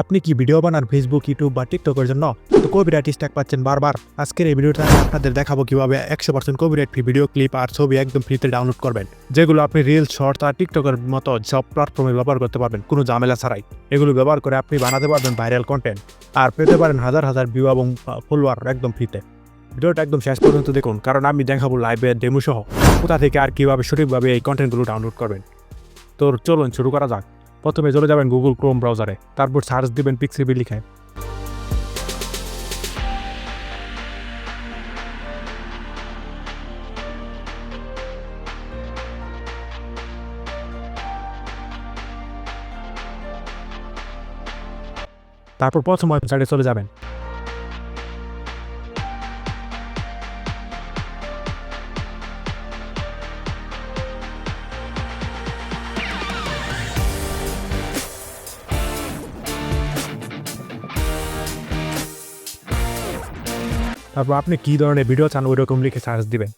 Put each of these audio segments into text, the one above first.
আপনি কি ভিডিও বানান ফেসবুক, ইউটিউব বা টিকটকের জন্য তো কপিরাইট স্ট্রাইক পাচ্ছেন বারবার? আজকের এই ভিডিওতে আমি আপনাদের দেখাবো কিভাবে 100% কপিরাইট ফ্রি ভিডিও ক্লিপ আর ছবি একদম ফ্রিতে ডাউনলোড করবেন, যেগুলো আপনি রিল, শর্টস আর টিকটকের মতো সব প্ল্যাটফর্মে ব্যবহার করতে পারবেন কোনো ঝামেলা ছাড়াই। এগুলো ব্যবহার করে আপনি বানাতে পারবেন ভাইরাল কন্টেন্ট আর পেতে পারেন হাজার হাজার ভিউ এবং ফলোয়ার একদম ফ্রিতে। ভিডিওটা একদম শেষ পর্যন্ত দেখুন, কারণ আমি দেখাবো লাইভে ডেমো সহ কোথা থেকে আর কিভাবে সঠিকভাবে এই কন্টেন্টগুলো ডাউনলোড করবেন। তো চলুন শুরু করা যাক। প্রথমে চলে যাবেন গুগল ক্রোম ব্রাউজারে, তারপর সার্চ দিবেন পিক্সাবay লিখে। তারপর প্রথম ওয়েবসাইটে চলে যাবেন। তারপর আপনি কী ধরনের ভিডিও চান ওইরকম লিখে সার্চ দিবেন।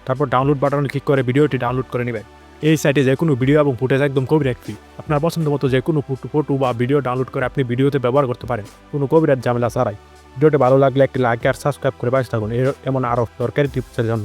তারপর ডাউনলোড বাটনে ক্লিক করে ভিডিওটি ডাউনলোড করে নেবেন। এই সাইটে যে কোনো ভিডিও এবং ফুটেজ একদম কপিরাইট ফ্রি। আপনার পছন্দ মতো যে কোনো ফটো বা ভিডিও ডাউনলোড করে আপনি ভিডিওতে ব্যবহার করতে পারেন কোনো কপিরাইট ঝামেলা ছাড়াই। ভিডিওটি ভালো লাগলে একটি লাইক আর সাবস্ক্রাইব করে পাশে থাকুন এমন আরও দরকারি টিপসের জন্য।